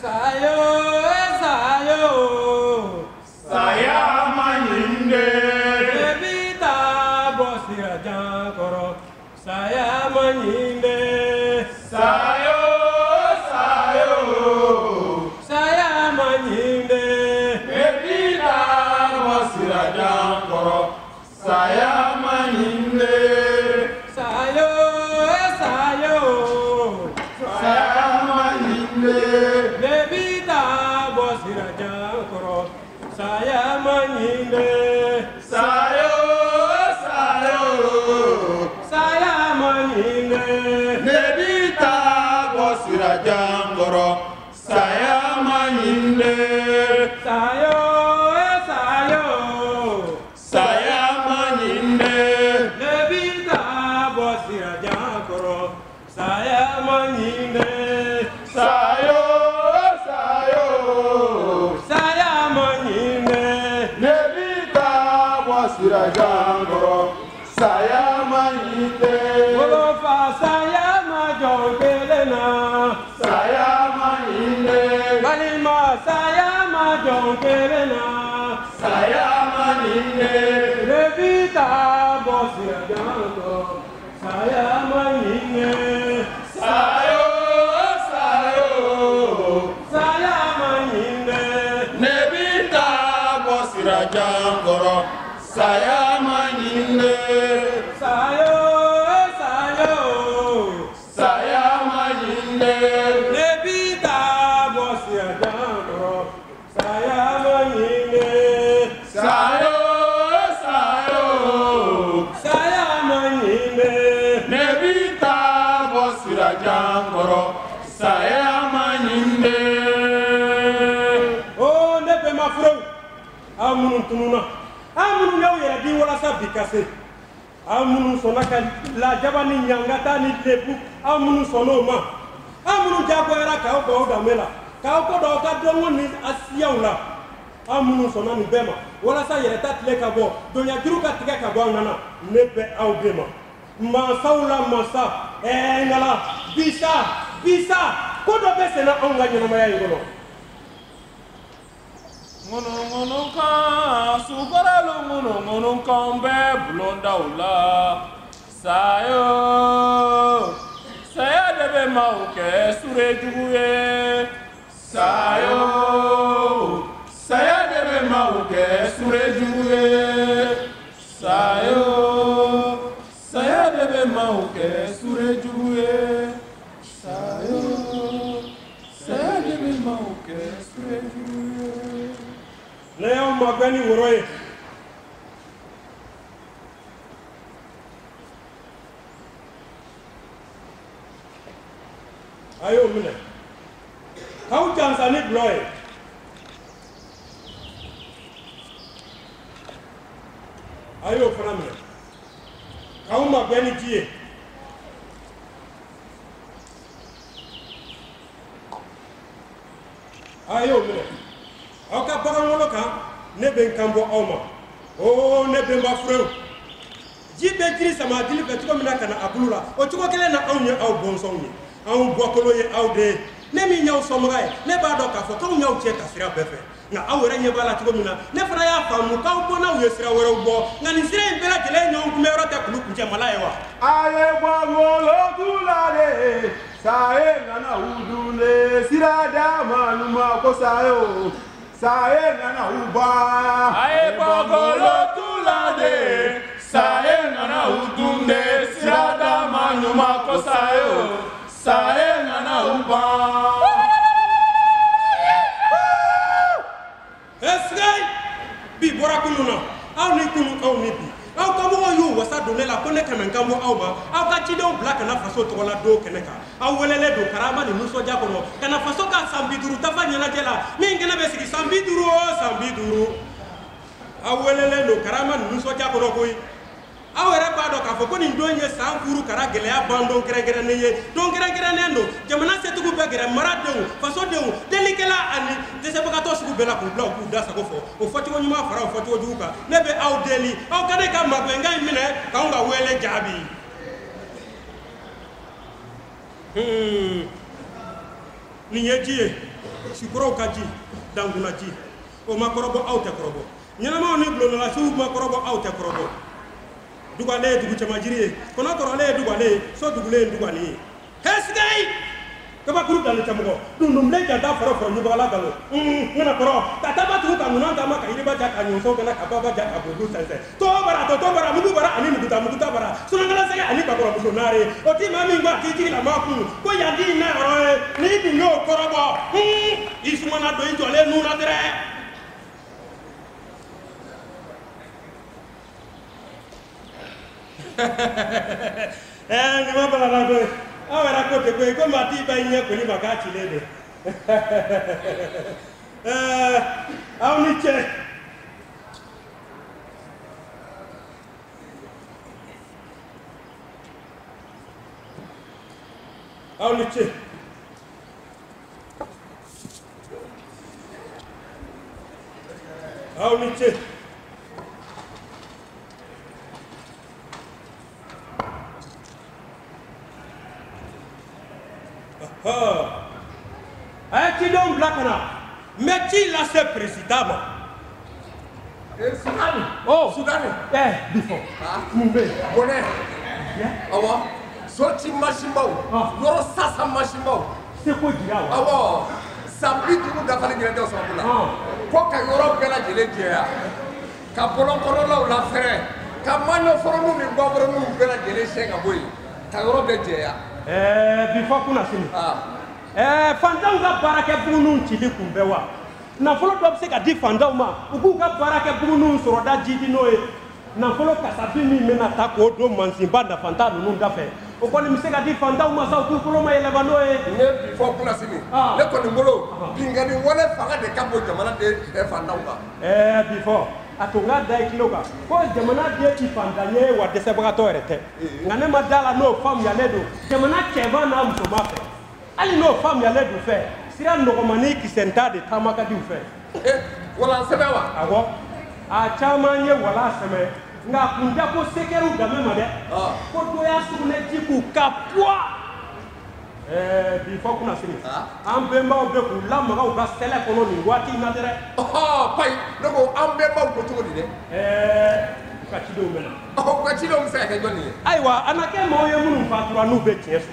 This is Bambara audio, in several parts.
Sayo, sayo, saya manyinde. Bebita bosira jankoro, saya manyinde. Sayo, sayo, Saya manyinde. bebida bosira jankoro, saya manyinde. Sayo, sayo, Saya manyinde. Bebita bosira jankoro, saya manyinde. Sayo, sayo, Saya manyinde. bebida bosira jankoro, saya manyinde. Sayo, sayo, Saya manyinde. Bebita bosira jankoro, saya manyinde. Sayo, sayo, Saya manyinde. nebita bosira jankoro, saya manyinde. Wolofa saya majongelena. Saya manyinde. Balima saya majongelena. Saya manyinde. Bebita bosira jankoro, saya manyinde. Sayo, sayo, Saya manyinde. nebita bosira jankoro, saya manyinde. Sayo, sayo, Saya manyinde. Bebita bosira jankoro, saya manyinde. Sayo, sayo, Saya manyinde. nebita bosira jankoro, saya manyinde. Oh, ne be ma furo. Amunu tununa. Amunu yaw yɛrɛ di walasa bi ka se. Amunu sɔnna ka lajaba ni ɲangata ni debu. Amunu sɔnn'o ma. Amunu jagoyara k'aw bɔ aw danbe la. K'aw ko dɔn aw ka dɔnko ni a siyaw la. Amunu sɔnna nin bɛɛ ma. Walasa yɛrɛta tile ka bɔ. Donya juru ka tigɛ ka bɔ an nana. Ne bɛ aw de ma. Mansaw la masa. Ngala. Bisa. Bisa. Ko dɔ bɛ senna anw ka ɲɛnamaya in kɔnɔ. Ngunu kan sukaralu ngunu kan bɛɛ bulondaw la. Sayo, saya de bɛ maaw kɛ surejugu ye. Sayo, saya de bɛ maaw kɛ surejugu ye. Sayo, saya de bɛ maaw kɛ surejugu ye. Sayo, saya de bɛ maaw kɛ surejugu ye. Ne y'aw mabɛn ni woro ye. A y'o minɛ. K'aw jansa ni gulɔ ye. A y'o fana minɛ. K'aw mabɛn ni ji ye. A y'o minɛ. Aw ka bagan wolo kan ne bɛ n kan bɔ aw ma. Oh, ne bɛ n ba furew. Ji bɛ jiri sama a dili fɛ cogo min na ka na a bulu la. O cogo kelen na anw ye aw bɔnsɔnw ye. Anw bɔkolo ye aw de ye. Ne min y'aw sɔnbaga ye, ne b'a dɔn k'a fɔ k'anw y'aw cɛ ka sira bɛɛ fɛ. Nka aw yɛrɛ ɲɛ b'a la cogo min na, ne fana y'a faamu k'aw bɔ n'aw ye sira wɛrɛw bɔ. Nka nin sira in bɛɛ lajɛlen ɲɔgɔn kunbɛyɔrɔ tɛ kulu kuncɛ mala ye wa? A ye bɔ ngolotу la de, sa ye nana u dunde, sira d'a ma ɲuman ko sa ye o, sa ye nana u ba. A ye bɔ ngolotu la de, sa ye nana u dunde, sira d'a ma ɲuman ko sa ye o, sa ye nana u ban. Esgai bi bɔra kunu na, aw ni kunu aw ni bi. Aw ka mɔgɔw y'u wasa don ne la ko ne kɛmɛ n kan bɔ aw ma. Aw ka cidenw bila ka na faso tɔgɔ la don kɛnɛ kan. Aw welelen don karama ni nisɔndiya kɔnɔ ka na faso ka san 50 dafa ɲɛnajɛ la min kɛnɛ bɛ sigi san 50 o san 50. Aw welelen don karama ni nisɔndiya kɔnɔ koyi. Aw yɛrɛ b'a dɔn k'a fɔ ko nin don ye san 5 kara gɛlɛya ban don kɛrɛnkɛrɛnnen ye. Don kɛrɛnkɛrɛnnen don jamana setigiw bɛɛ gɛrɛ maradenw, fasodenw, delikɛla ani dɛsɛbagatɔ sugu bɛɛ la k'u bila u k'u da sago fɔ. O fɔcogo ɲuman fara o fɔcogo jugu kan. Ne bɛ aw deli, aw ka ne ka mabɛnkan in minɛ k'anw ka wele jaabi. Nin ye ji ye. sikɔrɔw ka ji dankuna ji o ma kɔrɔbɔ aw tɛ kɔrɔbɔ ɲɛnamaw ni bulonnalasiw ma kɔrɔbɔ aw tɛ kɔrɔbɔ dugale ye dugu cɛmanjiri ye kɔnɔkɔrɔlen ye dugale ye so dugulen ye dugale ye hɛsigayi kabakuru dalen tɛ mɔgɔ dundunbilen jata fɔrɔ fɔrɔ ɲubagala galo ŋana kɔrɔ ka taaba tugu ka ŋunan taama ka yiriba ja ka ɲɔnsɔn kɛnɛ ka baba ja ka bodu sɛnsɛn to bara mugu bara ani muguta bara sunakala sɛgɛ ani bakɔrɔmuso naare o ti maa min ko a t'i jigi la maa kun ko yan t'i na yɔrɔ ye n'i dun y'o kɔrɔbɔ i sumana don i jɔlen nun na dɛrɛ nin ma balala koyi aw yɛrɛ ko ten koyi ko maa t'i ba i ɲɛ koli ma k'a cilen don aw ni cɛ aw ni ce aw ni ce a ye cidenw bila ka na mɛ ci lase président ma Sudani. Sudani. Bifo. Mun bɛ yen. Bɔnɛ. Awɔ. Soti masimaw. Yɔrɔ sasa masimaw. Seko jira wa. Awɔ. San 50 dafalen ɲinɛ tɛ sababu la. Ko ka yɔrɔ bɛɛ lajɛlen jɛya. Ka bɔlɔnkɔnɔlaw lafɛrɛ. Ka maɲɔfɔrɔniw ni gɔbɔrɔniw bɛɛ lajɛlen siɲɛ ka bɔ yen. Ka yɔrɔ bɛɛ jɛya. Bifo kunna sini. Fantanw ka baarakɛbuguninw cili kun bɛ wa. Nafolo dɔ bɛ se ka di fantanw ma u k'u ka baarakɛbuguninw sɔrɔda jidi n'o ye nafolo kasabi min bɛna ta k'o don mansinba nafanta ninnu dafɛ o kɔni bɛ se ka di fantanw ma sa u k'u kolo ma yɛlɛma n'o ye. N ye bi fɔ kunna sini ne kɔni bolo binkani wale fanga de ka bon jamana de fantanw kan. Bi fɔ a tun ka da i kilo kan ko jamana den ti fantan ye wa dɛsɛbagatɔ yɛrɛ tɛ nka ne ma da la n'o faamuyalen don jamana cɛman n'a musoman fɛ hali n'o faamuyalen don fɛ. Sira nɔgɔmani kisɛnta de taama ka di u fɛ. Wala sɛbɛn wa. Awɔ a caman ye wala sɛmɛ nka a kun tɛ ko sekɛriw danbe ma dɛ. Ko dɔ y'a sugunɛji k'u ka puwa. Bi fɔ kunna sini an bɛnbaw bɛ k'u lamaga u ka sɛlɛ kɔnɔ nin waati in na dɛrɛ. Payi ne ko an bɛnbaw ko cogo di dɛ. U ka cidenw bɛ na. U ka cidenw bɛ se ka kɛ jɔnni ye. Ayiwa a na kɛ maaw ye minnu fatura n'u bɛ tiɲɛ fɛ.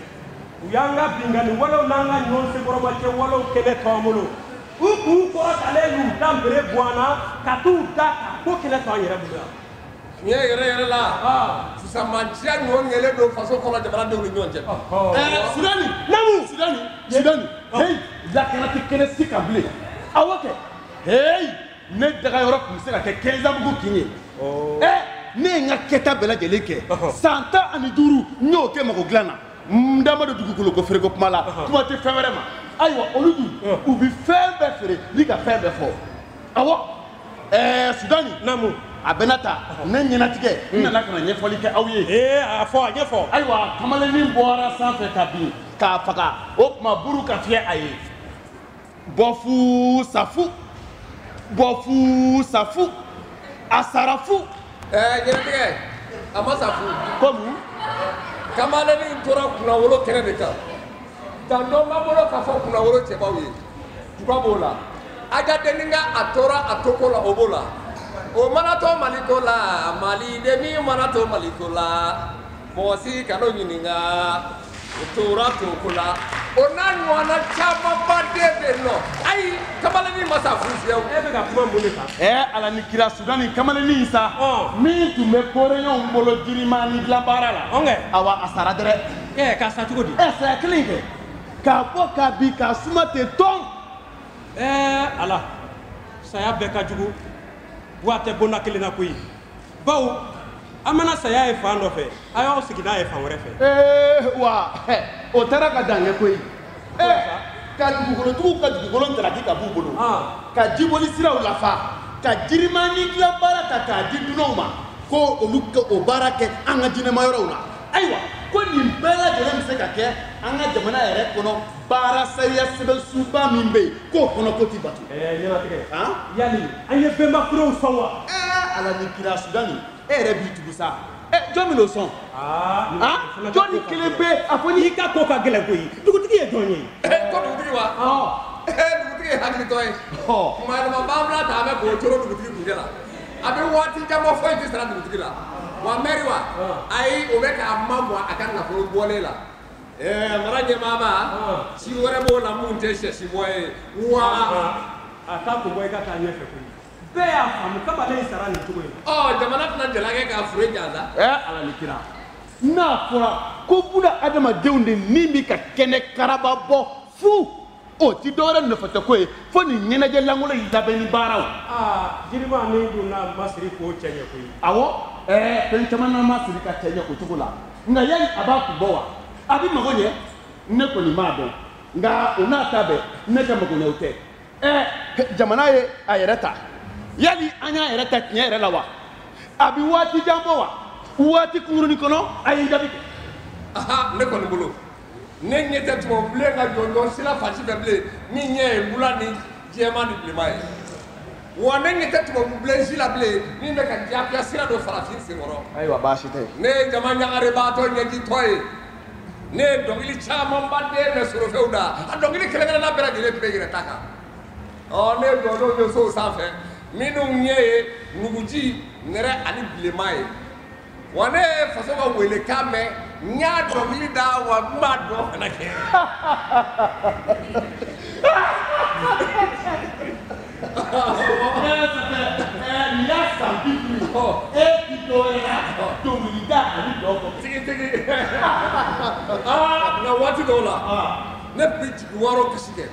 U y'an ka binkani walew n'an ka ɲɔgɔn sekɔrɔbacɛ walew kɛnɛ to an bolo u k'u kɔrɔtalen y'u da nbere bɔ an na ka t'u da ka ko kɛnɛ to an yɛrɛ bolo yan. Tiɲɛ yɛrɛ la sisanmanciya ɲɔgɔn ɲɛlen don faso kɔnɔ jamanadenw ni ɲɔgɔn cɛ. Sudani namu Sudani heyi lakana tɛ kɛnɛ si kan bilen awɔ kɛ heyi ne dagayɔrɔ tun bɛ se ka kɛ 15 ans kin ye ne ye n ka kɛta bɛɛ lajɛlen kɛ san 15 n y'o kɛ mago dilan na. n da ma don dugukolo ko feere ko kuma la kuma tɛ fɛn wɛrɛ ma ayiwa olu dun u bɛ fɛn bɛɛ feere ni ka fɛn bɛɛ fɔ awɔ Sudani namu a bɛna ta ne ɲɛnatigɛ n nana ka na ɲɛfɔli kɛ aw ye a fɔ a ɲɛfɔ ayiwa kamalennin bɔra sanfɛ ka bin k'a faga o tuma buru ka fiyɛ a ye bɔfu safu a sara fu ɲɛnatigɛ a ma sa fu komi kamalennin tora kunnawolo kɛnɛ de kan dantɔ ma bolo k'a fɔ kunnawolo cɛbaw ye juba b'o la ajadeninka a tora a toko la o b'o la o mana to maliko la maliden mana to maliko la mɔgɔ si kana o ɲininka o tora toko la o n'a ɲɔgɔnna camanba de bɛ yen nɔ ayi kamalennin ma sa fu fiyewu. e bɛ ka kuma mun de kan. ala ni kira Sudani kamalennin sa min tun bɛ kɔrɔɲɔgɔnw bolo jirimani dilan baara la awa a sara dɛrɛ. K'a sa cogo di. saya kelen kɛ k'a bɔ k'a bin k'a suma ten tɔn. ala saya bɛɛ ka jugu wa a tɛ bonda kelen na koyi bawo an mana saya ye fan dɔ fɛ a y'aw sigi n'a ye fan wɛrɛ fɛ. wa o taara ka dan kɛ koyi ka dugukolotigiw ka dugukolo ntaraki ka b'u bolo ka jiboli siraw lafa ka jirimani dilan baara ta k'a di dunanw ma ko olu ka o baara kɛ an ka diinɛmayɔrɔw la ayiwa ko nin bɛɛ lajɛlen bɛ se ka kɛ an ka jamana yɛrɛ kɔnɔ baara sariya sɛbɛnsuba min bɛ yen k'o kɔnɔ ko ti batu. ɲɛnatigɛ yali an ye bɛnbakuraw sɔn wa. ala ni kira Sudani e yɛrɛ b'i tugu sa jɔn min o sɔn. jɔn ni kelen bɛ a fɔ ni. i ka ko ka gɛlɛn koyi dugutigi ye jɔn ye. ko dugutigi wa. dugutigi dugutigi hakili to ye kuma ma bamla ta me ko toro dugutigi kunje la abe wati jamo fo ti sara dugutigi la wa meri wa ai o be ka mambo akan na fo bole la maraje mama si wore bo la mun te she si boy wa ata ko boy ka ta nyefe ko be ya fam kama le sara ni tugo jamana tana jalage ka fure jaza ala ni kira na fura ko buda adama deunde ni mi ka kene karaba bo fu o ti dore no fata ko fo ni nyena je langulo yidabe ni baraw jirima ni duna masiri ko chenye ko awo pen tamana masiri ka chenye ko tugula nga yai abaku bowa abi magonye ne ko ni mado nga una tabe ne ka magonye ute jamana ye ayereta yali anya ayereta nyere lawa abi wati jambo wa wati kunguruni kono ayi dabike ne ko ni bolo ne nyete to ble nga jondo sila fachi beble ni nye bula ni jema ni ble mai wa ne nyete to ble sila ble ni me ka japia sila do farafin singoro ayi wa bashi te ne jama nyangare bato nyeji toy ne dongili chama mbande ne suro feuda a dongili kelengana na bera gele pegire taka ne jondo yo so safe minu nye nuguji nere ani ble mai wane faso ba wele kame nya dongili da wa mado na ke na wati dola ne pitch waro kisike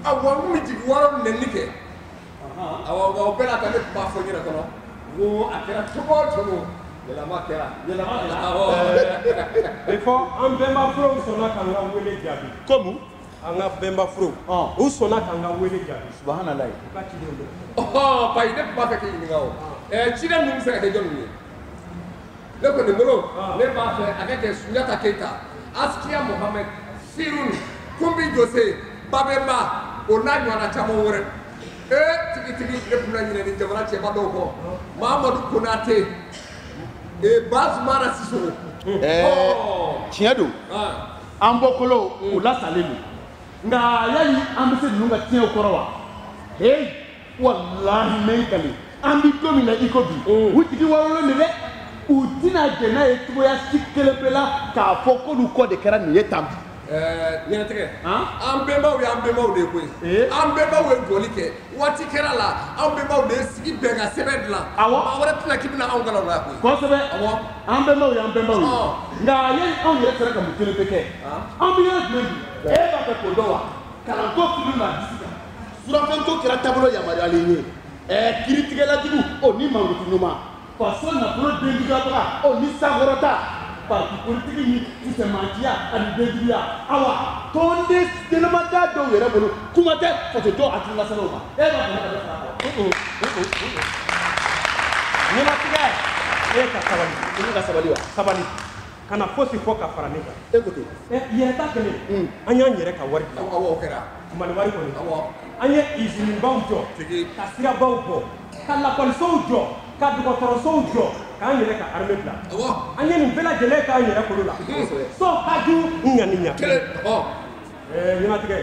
awa mi ji waro nenike awa bela ta ne ba fo nyira kono wo akera tobo il faut un bemba fro sona kanga wele jabi comme anga bemba fro o sona kanga wele jabi subhanallah ka ci do pa ide ba fe ki ngao ci dem num se ka jom ni le ko ni molo le ba fe akake Sunjata Keita Askia Mohammed Firun Kumbi Jose Babemba onanyo na chamo wore tigi le pula ni ni jamana che ba do ko Mamadou Konate Bazmara Sissoko tiɲɛ don an bɔkolo u lasalen don nka yali an bɛ se ninnu ka tiɲɛw kɔrɔ wa walahi mɛ kali an bɛ don min na i ko bi u tigi wɔɔrɔlen de dɛ u tɛna jɛ n'a ye cogoya si kelen pe la k'a fɔ k'olu kɔ de kɛra nin ye tan bi ɲɛnatigɛ an bɛnbaw ye an bɛnbaw de ye koyi an bɛnbaw ye jɔli kɛ waati kɛra la an bɛnbaw de ye sigi bɛn ka sɛbɛn dilan maa wɛrɛ tɛna k'i bɛna anw kalan o la koyi kosɛbɛ an bɛnbaw ye an bɛnbaw ye nka yani anw yɛrɛ sera ka mun kelen pe kɛ an bɛ yɔrɔ jumɛn bi b'a fɛ k'o dɔn wa kalanko fili ma disi kan surafɛnko kɛra taabolo yamaruyalen ye kiiritigɛlajugu o ni mankutu ɲuman faso nafolo denjuguyabaga o ni sankɔrɔta parti politique ni kisɛmantiya ani denjuguya awa tɔnden telemada dɔw yɛrɛ bolo kuma tɛ faso dɔw hakililasanaw ma b'a fɛ ka dɔ fara a kan ɲɛnatigɛ ka sabali i ka sabali wa sabali kana fosi fɔ ka fara ne kan ko ten yɛrɛta kɛlen an y'an yɛrɛ ka wari dilan o kɛra mali wari kɔni an ye izinibaw jɔ ka sirabaw bɔ ka lakɔlisow jɔ ka dɔgɔtɔrɔsow jɔ k'an yɛrɛ ka armée bila an ye nin bɛɛ lajɛlen k'an yɛrɛ kolo la so haju ŋaniya ɲɛnatigɛ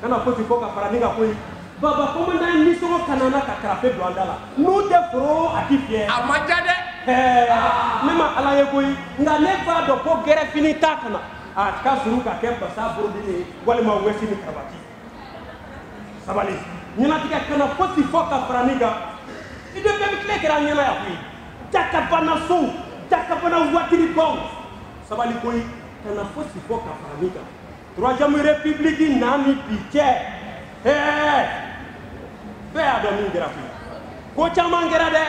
kana fosi fɔ ka fara ne kan koyi baba commandant nisɔngɔ kanana ka karafe don an da la n'u tɛ foro a ti fiyɛ a ma ja dɛ ne ma ala ye koyi nka ne b'a dɔn ko gɛrɛfini t'a kana a ka suru ka kɛ basa borodini ye walima wɛsi ni karabati sabali ɲɛnatigɛ kana fosi fɔ ka fara ne kan i de bɛɛ bi tile kɛra ɲɛna yan koyi jakabana sow jakabana watiribaw sabali koyi kana fosi fɔ ka fara ne kan troisième république na ni bi cɛ bɛɛ y'a dɔn min kɛra koyi ko caman kɛra dɛ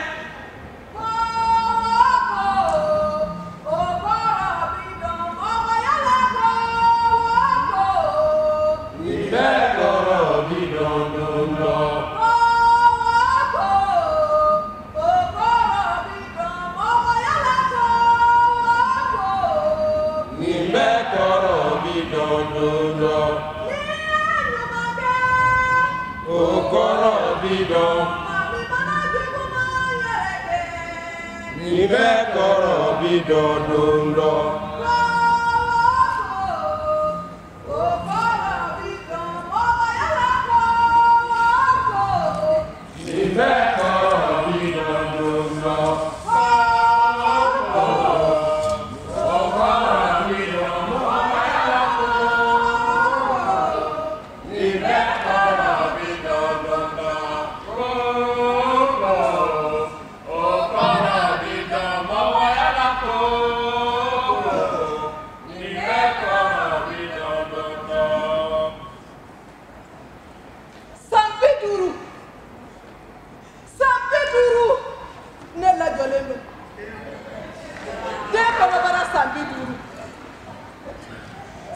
san 50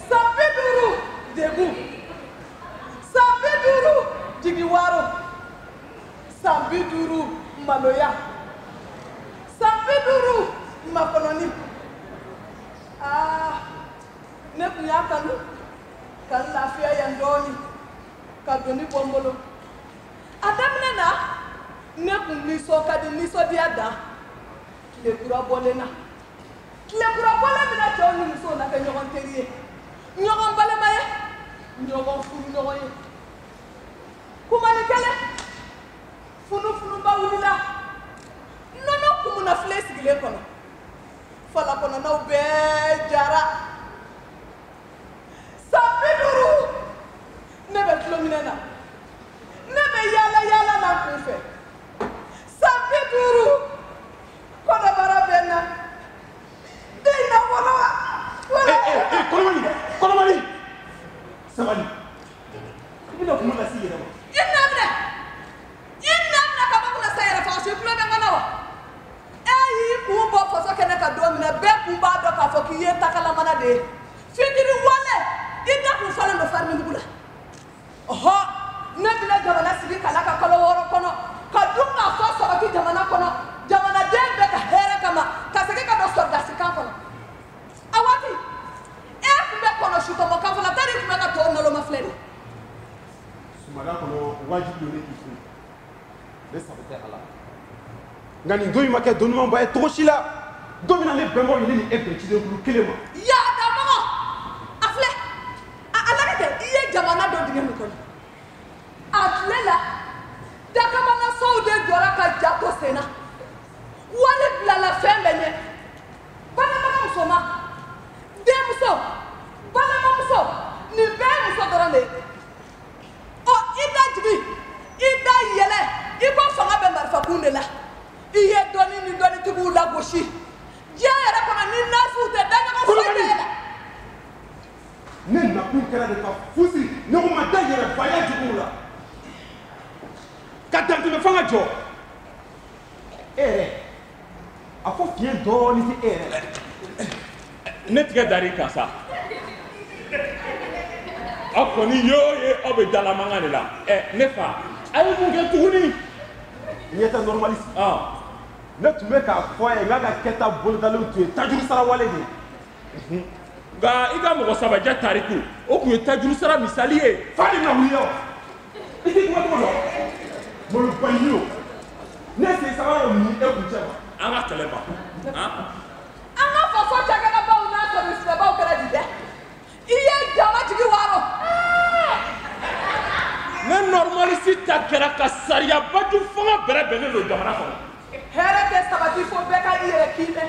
san 50 degun san 50 jigiwaro san 50 maloya san 50 makɔnɔni ne kun y'a kanu ka n lafiya yan dɔɔni ka doni bɔ n bolo a daminɛ na ne kun nisɔn ka di nisɔndiya dan tile kura bɔlen na tile kura bɔlen bɛna cɛw ni musow na kɛ ɲɔgɔn teri ye ɲɔgɔn balima ye ɲɔgɔn furu ɲɔgɔn ye kumani kɛlɛ funufunuba wulila nɔnɔ kumuna filen sigilen kɔnɔ fala kɔnɔnaw bɛɛ jara san 50 ne bɛ tulominɛ na ne bɛ yaala yaala na kun fɛ san 50 kɔnɔbara bɛ n na den na wala wala. kɔnɔmani sabali i bɛna kuma lase i yɛrɛ ma. i na ka bɔ kunna sa yɛrɛ faga so i tulo bɛ n kana wa e y'i kun bɔ faso kɛnɛ ka don min na bɛɛ kun b'a dɔn k'a fɔ k'i ye takalamana de ye fitiri wale i da kun falen don farimidugu la ɔhɔ ne bɛna jamana sigi kala ka kalo 6 kɔnɔ ka dun ka fɔ sabati jamana kɔnɔ jamanaden bɛɛ ka hɛrɛ kama ka segin ka don sɔridasi kan kɔnɔ a waati e kun bɛ kɔnɔ sutɔmɔ kan fɔlɔ tari kun bɛ ka tɔw naloma filɛ de. sumada kɔnɔ wajibi don ne k'i furu ne sago tɛ ala nka nin don in ma kɛ don ɲuman ba ye cogo si la don min na ne bɛnbaaw ye ne ni e bɛn ciden kulu kelen ma. yaadamɔgɔ a filɛ a lajɛ tɛ i ye jamana dɔ dingɛ min kɔnɔ a tile la dakamanasow de jɔra ka jato sen na wari bilala fɛn bɛɛ ɲɛ balimamuso ma denmuso balimamuso nin bɛɛ ye muso dɔrɔn de ye ɔ i da jigi i da yɛlɛ i ko fanga bɛ marifakun de la i ye dɔnni ni dɔnnitigiw lagosi diɲɛ yɛrɛ kɔnɔ ni nasiw tɛ da ɲɔgɔn foyi tɛ yɛlɛ. ne nakun kɛra de ka fusi ɲɔgɔn ma da yɛrɛ baya juguw la ka dantɛmɛ fanga jɔ e yɛrɛ a fɔ fiɲɛ dɔɔni tɛ e yɛrɛ la. ne tigɛ dar'i kan sa aw kɔni y'o ye aw bɛ dala mankan de la ne fa a ye mun kɛ tuguni. ɲɛ tɛ normaliste ne tun bɛ k'a fɔ a ye n k'a ka kɛta bolodaliw tun ye tajuru sara wale de ye. nka i ka mɔgɔ sabajɛ tariku o tun ye tajuru sara misali ye. fa de na wuli o i tɛ kuma tɔgɔ dɔn malo bayi o ne sen saba yɛrɛ mun e kun cɛ ma. an ka kɛlɛ ban. an ka faso cakɛdabaw n'a sɔrɔsibaw kɛra di dɛ i ye jama jigi waaro. ne normaliste ta kɛra ka sariyabaju fanga bɛrɛ bɛnnen don jamana kɔnɔ. hɛrɛ tɛ sabati fo bɛɛ ka i yɛrɛ kiimɛ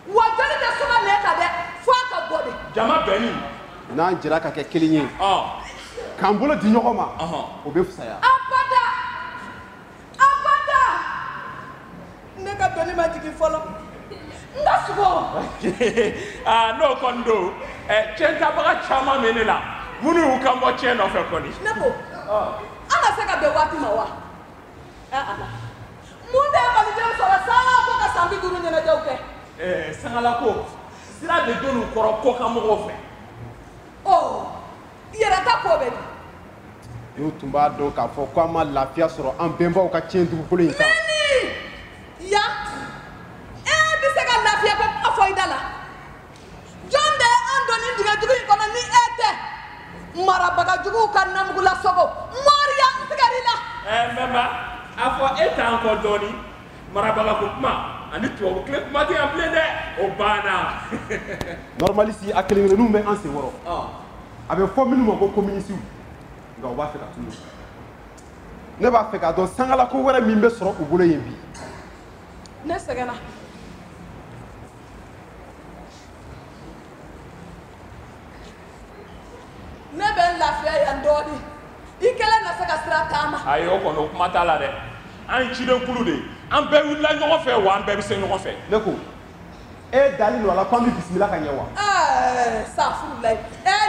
wa joli tɛ suma nɛ kan dɛ fo a ka bɔ de. jama bɛnni. n'an jɛra ka kɛ kelen ye k'an bolo di ɲɔgɔn ma o bɛ fisaya. abada ne ka dɔnni ma jigin fɔlɔ n ka sogo. n'o kɔni don tiɲɛtabaga caman bɛ ne la minnu y'u kan bɔ tiɲɛ nɔfɛ kɔni. ne ko an ka se ka bɛn waati ma wa ala mun de ye malidenw sɔrɔ sanga ko ka san 50 ɲɛnajɛw kɛ. sangalako sira de donn'u kɔrɔ kɔkanmɔgɔw fɛ. yɛrɛ ta ko bɛ di. n'u tun b'a dɔn k'a fɔ ko an ma lafiya sɔrɔ an bɛnbaw ka tiɲɛ dugukolo in kan. yan e bɛ se ka lafiya ko kuma fɔ i da la jɔn de ye an donni dingɛjugu in kɔnɔ ni e tɛ marabagajuguw ka namugulasogo mɔriya n tigɛr'i la. mɛma a fɔ e t'an kɔ dɔɔni marabagako kuma ani tubabu tile kuma tɛ yan bilen dɛ o banna. normaliste a kelen-kelenninw bɛ an senkɔrɔ a bɛ fɔ minnu ma ko communisiw nka u b'a fɛ ka tunu ne b'a fɛ k'a dɔn sangalako wɛrɛ min bɛ sɔrɔ u bolo yen bi. ne sɛgɛnna ne bɛ n lafiya yan dɔɔni i kɛlen na se ka sira taama. ayi o kɔni o kuma t'a la dɛ an ye ciden kulu de ye an bɛɛ wulila ɲɔgɔn fɛ wa an bɛɛ bɛ se ɲɔgɔn fɛ. ne ko e dalen don a la ko an bɛ bisimila ka ɲɛ wa. safurulayi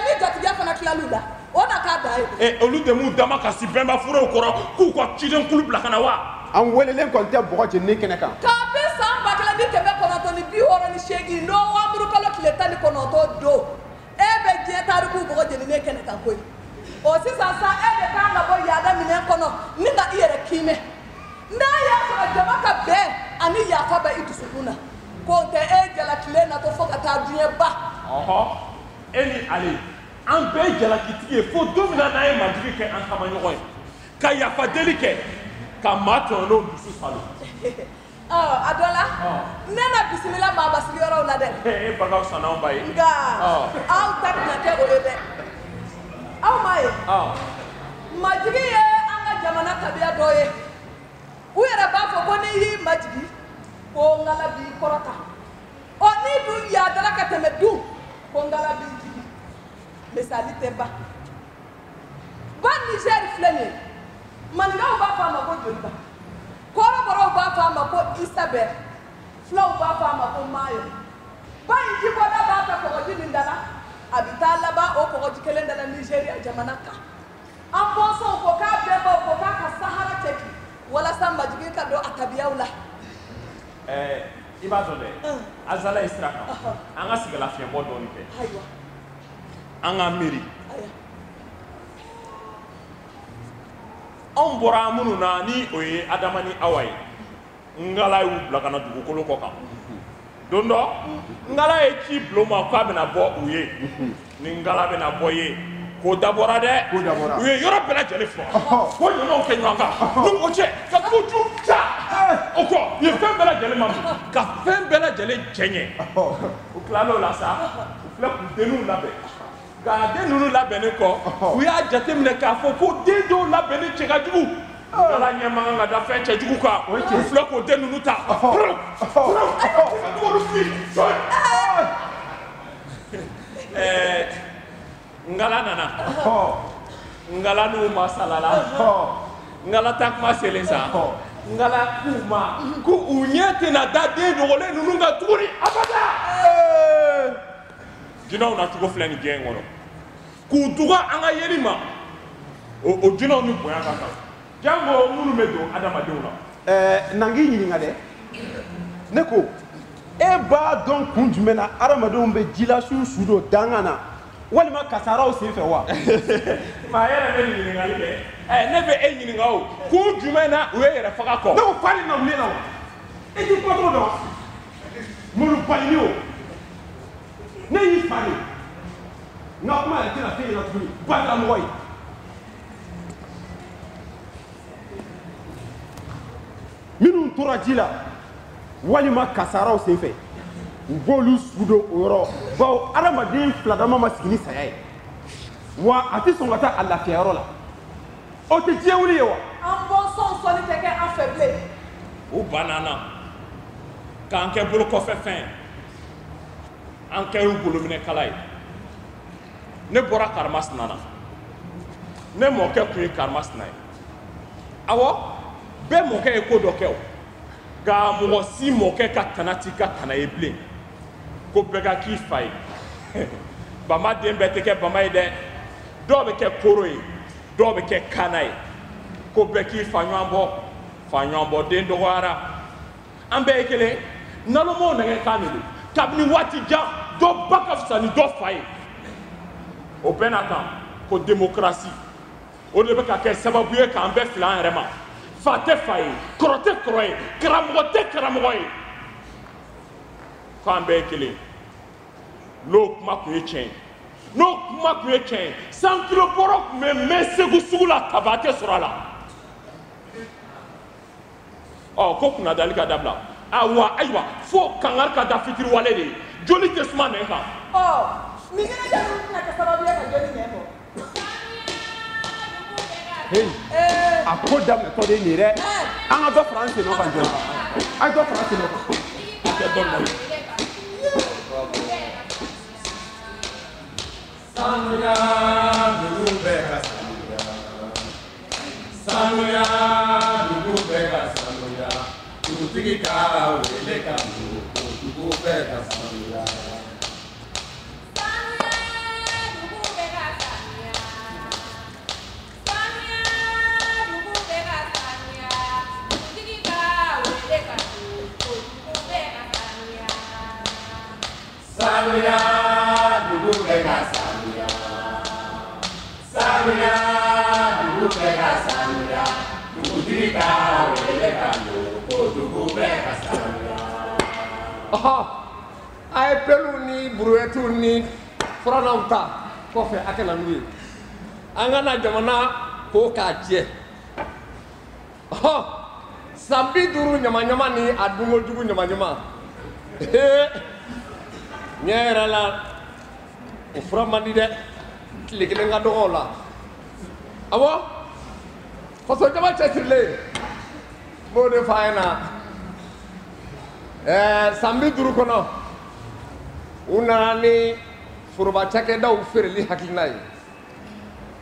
ni jatigiya fana tilal'u la o na k'a da ye. olu de m'u dama kasi bɛnba furew kɔrɔ k'u ka ciden kulu bila ka na wa. an welelen kɔni tɛ bɔgɔ jeninen kɛnɛ kan. kabi san 1968 nowamburu kalo dunen kɛnɛ kan koyi o sisan sa e de kan ka bɔ yaada minɛn kɔnɔ ni ka i yɛrɛ kiimɛ n'a y'a sɔrɔ jama ka bɛn ani yafa bɛ i dusukun na k'o tɛ e jalakile natɔ fo ka taa diɲɛ ba. e ni ale an bɛɛ ye jalakitigi ye fo don min na n'an ye majigi kɛ an kama ɲɔgɔn ye ka yafa deli kɛ ka maa tɔɲɔnnenw dusu salo. a dɔ la ne na bisimila maa basigiyɔrɔw la dɛ. e bagaw sanna anw ba ye. nka aw ta tɛna kɛ o ye dɛ aw m'a ye majigi ye an ka jamana tabiya dɔ ye u yɛrɛ b'a fɔ ko n'i y'i majigi ko ngala b'i kɔrɔta ɔ n'i dun yaadara ka tɛmɛ dun ko ngala b'i jigi misali tɛ ban ba Niger filɛ nin ye maninkaw b'a fɔ a ma ko joliba kɔrɔbɔrɔw b'a fɔ a ma ko Isabel fulaw b'a fɔ a ma ko Mayo ba in jibɔda b'a fɛ kɔgɔji min da la a bɛ taa laban o kɔgɔji kelen da la Nigeriya jamana kan an bɔnsɔnw ko k'a bɛɛ baw ko k'a ka Sahara cɛki walasa majigi ka don a tabiyaw la. i b'a dɔn dɛ azala ye sira kan an ka sɛgɛlafiɲɛbɔ dɔɔni kɛ an ka miiri anw bɔra minnu na ni o ye Adama ni Awa ye ngala y'u bila ka na dugukolo kɔ kan don dɔ ngala ye ci bila u ma k'a bɛna bɔ u ye ni ngala bɛna bɔ ye ko dabɔra dɛ u ye yɔrɔ bɛɛ lajɛlen fɔ ko ɲɔgɔnw kɛ ɲɔgɔn kan n'u ko cɛ ka koju ca o kɔ u ye fɛn bɛɛ lajɛlen ma ka fɛn bɛɛ lajɛlen cɛ ɲɛ u tilal'o la sa u filɛ k'u denninw labɛn nka den ninnu labɛnnen kɔ u y'a jateminɛ k'a fɔ ko den dɔw labɛnni cɛ ka jugu ala ɲɛ man kan ka da fɛn cɛjugu kan u filɛ k'o den ninnu ta ngala nana ngala n'u ma salala ngala ta kuma selen sa ngala k'u ma ko u ɲɛ tɛna da den dogolen ninnu kan tuguni abada jinɛw nacogo filɛ nin diɲɛ in kɔnɔ k'u duga an ka yeli ma o jinɛw ni bonya ka kan jango minnu bɛ don adamadenw na. na n k'i ɲininka dɛ ne ko e b'a dɔn kun jumɛn na adamadenw bɛ jilasiw su don dangan na walima kasaraw sen fɛ wa. maa yɛrɛ bɛ nin ɲininkali kɛ ne bɛ e ɲininka o kun jumɛn na u ye yɛrɛ faga kɔ. ne ko fali na wuli la wa e t'i kɔtɔ dɔn mulu balini o ne y'i fali n ka kuma yɛrɛ tɛna fɛn ɲɛna tuguni badalamɔgɔ ye. minnu tora ji la walima kasaraw sen fɛ u b'olu su don o yɔrɔ bawo adamaden fila dama ma sigi ni saya ye wa a tɛ sɔn ka taa a lafiyayɔrɔ la o tɛ diɲɛ wuli ye wa. an bɔnsɔnw sɔnni tɛ kɛ an fɛ bilen. u banana k'an kɛ bolo kɔfɛ fɛn an kɛr'u bolominɛkala ye ne bɔra Karimasina na ne mɔkɛ tun ye Karimasina ye awɔ bɛɛ mɔkɛ ye ko dɔ kɛ o nka mɔgɔ si mɔkɛ ka tana t'i ka tana ye bilen ko bɛɛ ka k'i fa ye bama den bɛɛ tɛ kɛ bama ye dɛ dɔw bɛ kɛ koro ye dɔw bɛ kɛ kana ye ko bɛɛ k'i fa ɲɔgɔn bɔ den dɔgɔyara an bɛɛ ye kelen nalomaw nɛgɛkan de don kabini waati jan dɔ ba ka fisa ni dɔ fa ye o bɛɛ n'a kan ko démocratie o de bɛ ka kɛ sababu ye k'an bɛɛ fila an yɛrɛ ma fa tɛ fa ye kɔrɔ tɛ kɔrɔ ye karamɔgɔ tɛ karamɔgɔ ye k'an bɛɛ ye kelen n'o kuma tun ye tiɲɛ ye n'o kuma tun ye tiɲɛ ye 100 kilo bɔrɔ tun bɛ mɛn Segu sugu la kaba tɛ sɔrɔ a la ko kunnadali ka dabila ayiwa fo kangari ka da fitiriwale de ye joli tɛ suma nɛn kan. nin ɲɛnajɛ ninnu tɛna kɛ sababu ye ka joli nɛn bɔ. Hey, a ko daminɛtɔ de ye nin ye dɛ an ka dɔ fara an sen nɔ kan joona a ye dɔ fara an sen nɔ kan. sanuya dugu bɛɛ ka sanuya sanuya dugu bɛɛ ka sanuya dugutigi ka wele ka don o dugu bɛɛ ka sanuya. Sanuya dugu bɛɛ ka sanuya bɛɛ ka sanuya dugutigi ka wele ka don ko dugu bɛɛ ka sanuya. A ye pelu ni buruwetu ni furannaw ta kɔfɛ a kana n'u ye an ka na jamana ko k'a jɛ san 50 ɲama-ɲama ni a dunkojugu ɲama-ɲama ɲɛ yɛrɛ la o fura man di dɛ tile kelen ka dɔgɔ o la awɔ faso jama cɛsirilen n b'o de fɔ a ɲɛna san 50 kɔnɔ u nana ni foroba cakɛdaw feereli hakilina ye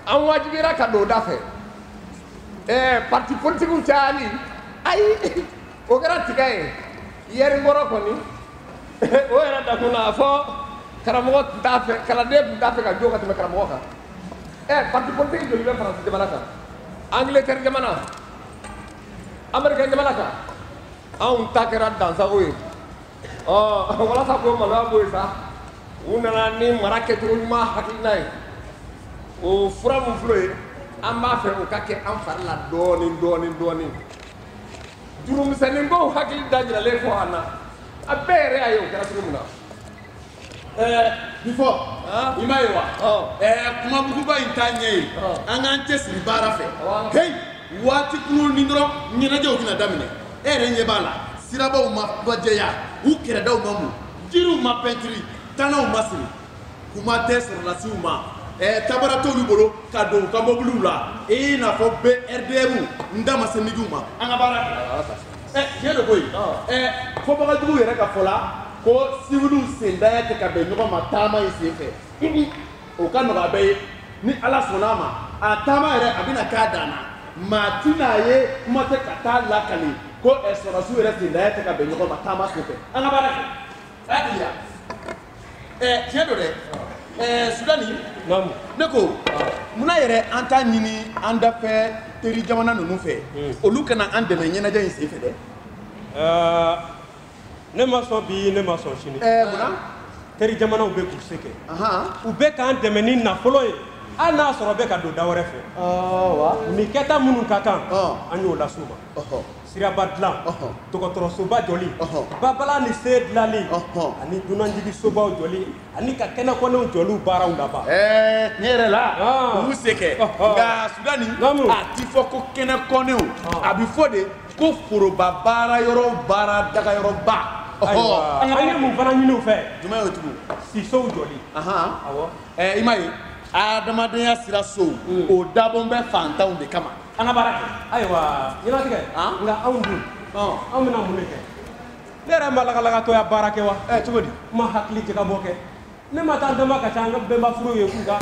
an wajibira ka don o da fɛ parti politikiw cayali ayi o kɛra tigɛ ye yɛri kɔrɔ kɔni o yɛrɛ dakun na fɔ karamɔgɔ tun t'a fɛ kalanden tun t'a fɛ ka jo ka tɛmɛ karamɔgɔ kan parti politique joli bɛ faransi jamana kan angleterre jamana américain jamana kan anw ta kɛra dansago ye walasa k'o maloya bɔ yen sa u nana ni mara kɛcogo ɲuman hakilina ye o fura min filɛ ye an b'a fɛ o ka kɛ an fari la dɔɔnin dɔɔnin dɔɔnin jurumisɛnnin kow hakili da jiralen fɔ an na a bɛɛ yɛrɛ y'a ye o kɛra cogo min na. Bifɔ i m'a ye wa kumamuguba in t'a ɲɛ ye an k'an cɛsiri baara fɛ heyi waati kunun ni dɔrɔn ɲɛnajɛw bɛna daminɛ e yɛrɛ ɲɛ b'a la sirabaw ma bajɛya u kɛrɛdaw ma mun jiriw ma pɛntiri tanaw ma siri kuma tɛ sɔrɔlasiw ma tabara t'olu bolo ka don u ka mobiliw la i n'a fɔ BRDM n da ma se migiw ma an ka baara kɛ tiɲɛ de koyi fɔbagajuguw yɛrɛ ka fɔ la ko siwiliw sendaya tɛ ka bɛn ɲɔgɔn ma taama in sen fɛ o ka nɔgɔ a bɛɛ ye ni ala sɔnna a ma a taama yɛrɛ a bɛna k'a dan na maa ti n'a ye kuma tɛ ka taa lakali ko sɔrɔsiw yɛrɛ sendaya tɛ ka bɛn ɲɔgɔn ma taama sen fɛ an ka baara kɛ hakiliya tiɲɛ don dɛ Sudani ne ko munna yɛrɛ an t'a ɲini an dafɛ teri jamana ninnu fɛ olu kana an dɛmɛ ɲɛnajɛ in sen fɛ dɛ ne ma sɔn bi ne ma sɔn sini munna teri jamanaw bɛ k'u se kɛ u bɛ k'an dɛmɛ ni nafolo ye hali n'a sɔrɔ bɛ ka don da wɛrɛ fɛ nin kɛta minnu ka kan an y'o las'u ma siraba dilan dɔgɔtɔrɔsoba jɔli babala ni se dilanli ani dunanjigisobaw jɔli ani ka kɛnɛkɔnɛw jɔliw baaraw laban ne yɛrɛ la u b'u se kɛ nka Sudani a ti fɔ ko kɛnɛkɔnɛw a bɛ fɔ de ko foroba baara yɔrɔ baara daga yɔrɔba ayiwa an ye mun fana ɲini u fɛ jumɛn y'o tugu sisow jɔli awɔ i m'a ye adamadenya sira sow o dabɔn bɛ fantanw de kama an ka baara kɛ ayiwa ɲɛnatigɛ nka anw dun anw bɛna mun de kɛ ne yɛrɛ ma lagalakatɔya baara kɛ wa cogo di ma hakili jagabɔ kɛ ne ma taa dama ka ca an ka bɛnbafuru ye k'u ka